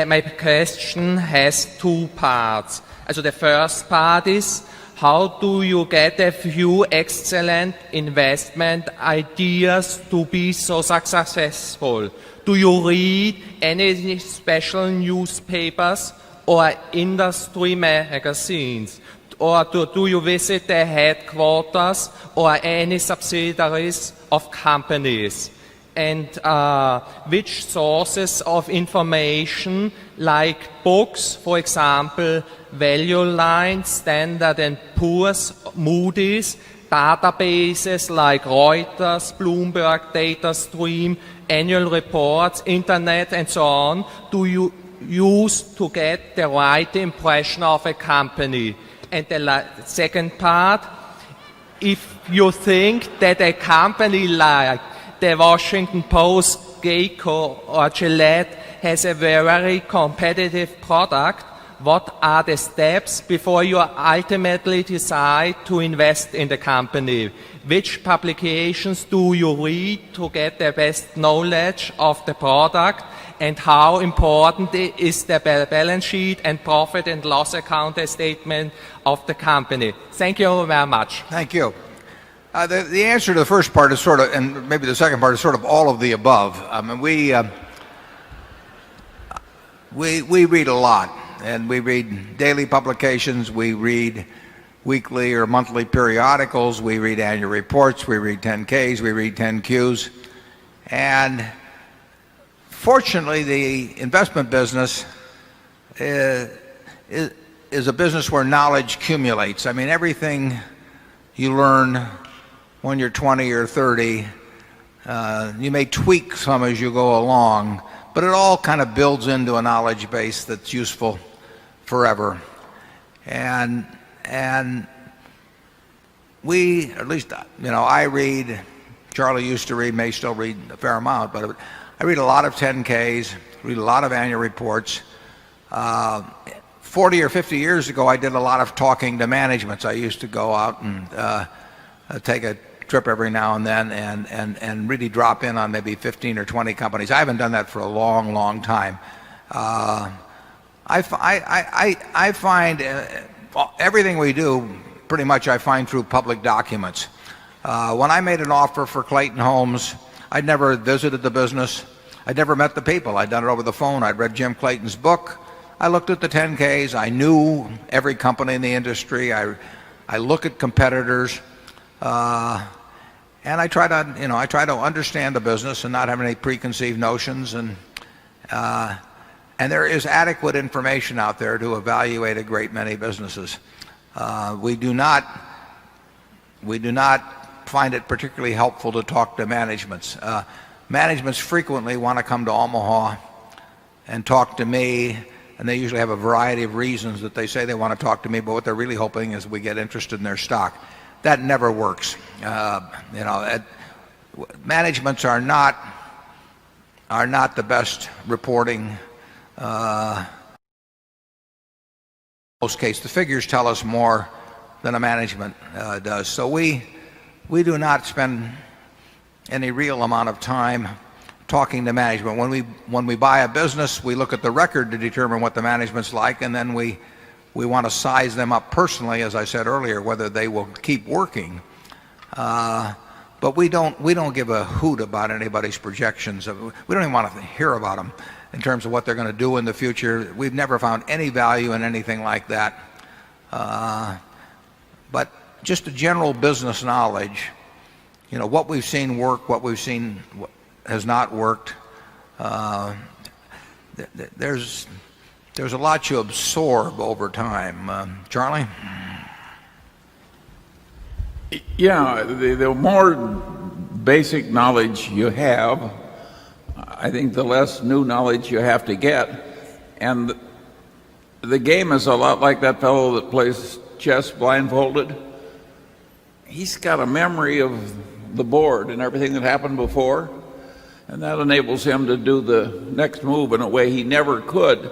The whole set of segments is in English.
My question has two parts. So the first part is, how do you get a few excellent investment ideas to be so successful? Do you read any special newspapers or industry magazines? Or do you visit the headquarters or any subsidiaries of companies? And which sources of information, like books, for example, Value Line, Standard & Poor's, Moody's, databases like Reuters, Bloomberg, DataStream, annual reports, internet, and so on, do you use to get the right impression of a company? And the second part, if you think that a company like the Washington Post, Geico, or Gillette has a very competitive product, what are the steps before you ultimately decide to invest in the company? Which publications do you read to get the best knowledge of the product? And how important is the balance sheet and profit and loss account statement of the company? Thank you very much. Thank you. The answer to the first part is sort of, and maybe the second part is sort of all of the above. I mean, we read a lot, and we read daily publications, we read weekly or monthly periodicals, we read annual reports, we read 10Ks, we read 10Qs. And fortunately, the investment business is a business where knowledge accumulates. I mean, everything you learn when you're 20 or 30, you may tweak some as you go along, but it all kind of builds into a knowledge base that's useful forever. And we, at least, I read, Charlie used to read, may still read a fair amount, but I read a lot of 10Ks, read a lot of annual reports. 40 or 50 years ago, I did a lot of talking to managements. I used to go out and take a trip every now and then and really drop in on maybe 15 or 20 companies. I haven't done that for a long, long time. I find everything we do, pretty much I find through public documents. When I made an offer for Clayton Homes, I'd never visited the business. I'd never met the people. I'd done it over the phone. I'd read Jim Clayton's book. I looked at the 10Ks. I knew every company in the industry. I look at competitors. And I try to understand the business and not have any preconceived notions. And there is adequate information out there to evaluate a great many businesses. We do not find it particularly helpful to talk to managements. Managements frequently want to come to Omaha and talk to me, and they usually have a variety of reasons that they say they want to talk to me, but what they're really hoping is we get interested in their stock. That never works. Managements are not the best reporting. In most cases, the figures tell us more than a management does. So we do not spend any real amount of time talking to management. When we buy a business, we look at the record to determine what the management's like, and then we want to size them up personally, as I said earlier, whether they will keep working. But we don't give a hoot about anybody's projections. We don't even want to hear about them in terms of what they're going to do in the future. We've never found any value in anything like that. But just a general business knowledge, what we've seen work, what we've seen has not worked. There's a lot you absorb over time. Charlie? Yeah, the more basic knowledge you have, I think the less new knowledge you have to get. And the game is a lot like that fellow that plays chess blindfolded. He's got a memory of the board and everything that happened before, and that enables him to do the next move in a way he never could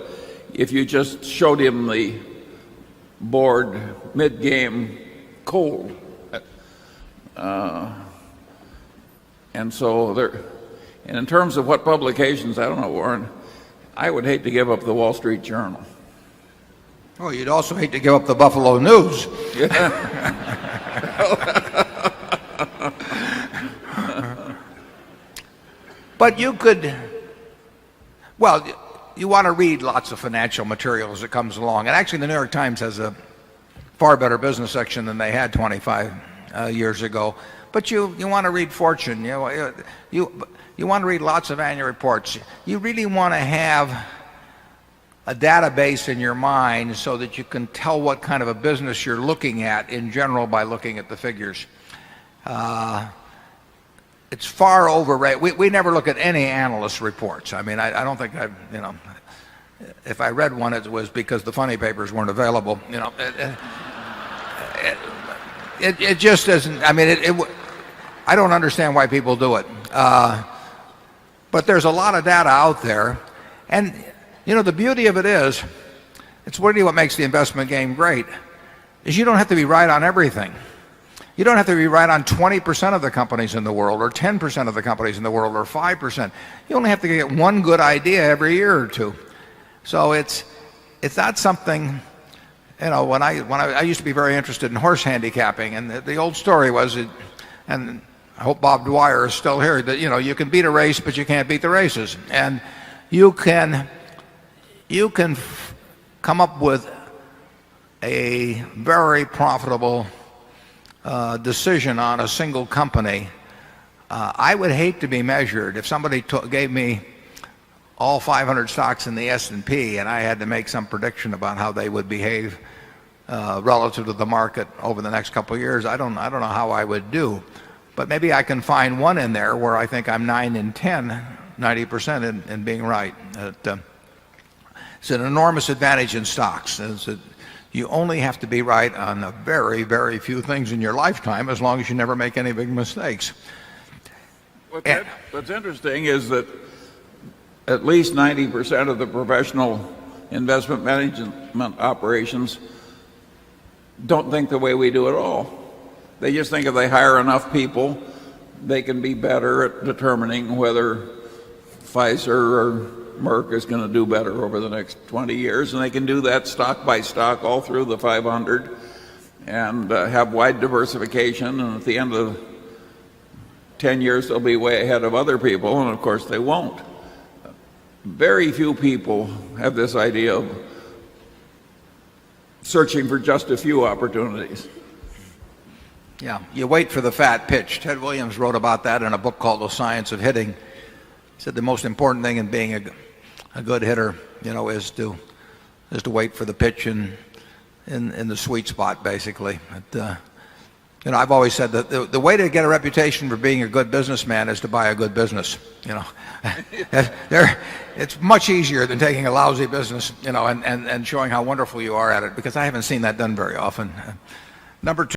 if you just showed him the board mid-game cold. And so there, and in terms of what publications, I don't know, Warren, I would hate to give up the Wall Street Journal. Oh, you'd also hate to give up the Buffalo News. But you could, well, you want to read lots of financial material as it comes along. And actually, the New York Times has a far better business section than they had 25 years ago. But you want to read Fortune. You want to read lots of annual reports. You really want to have a database in your mind so that you can tell what kind of a business you're looking at in general by looking at the figures. It's far overrated. We never look at any analyst reports. I mean, I don't think if I read one, it was because the funny papers weren't available. It just doesn't. I mean, I don't understand why people do it. But there's a lot of data out there, and the beauty of it is, it's really what makes the investment game great, is you don't have to be right on everything. You don't have to be right on 20% of the companies in the world, or 10% of the companies in the world, or 5%. You only have to get one good idea every year or two. So it's not something, when I used to be very interested in horse handicapping, and the old story was, and I hope Bob Dwyer is still here, that you can beat a race, but you can't beat the races. And you can come up with a very profitable decision on a single company. I would hate to be measured if somebody gave me all 500 stocks in the S&P and I had to make some prediction about how they would behave relative to the market over the next couple of years. I don't know how I would do, but maybe I can find one in there where I think I'm 9 in 10, 90% in being right. It's an enormous advantage in stocks. You only have to be right on a very, very few things in your lifetime, as long as you never make any big mistakes. What's interesting is that at least 90% of the professional investment management operations don't think the way we do at all. They just think if they hire enough people, they can be better at determining whether Pfizer or Merck is going to do better over the next 20 years, and they can do that stock by stock all through the 500 and have wide diversification, and at the end of 10 years they'll be way ahead of other people, and of course they won't. Very few people have this idea of searching for just a few opportunities. Yeah, you wait for the fat pitch. Ted Williams wrote about that in a book called The Science of Hitting. He said the most important thing in being a good hitter, is to wait for the pitch in the sweet spot, basically. I've always said that the way to get a reputation for being a good businessman is to buy a good business. It's much easier than taking a lousy business, and showing how wonderful you are at it, because I haven't seen that done very often. Number two.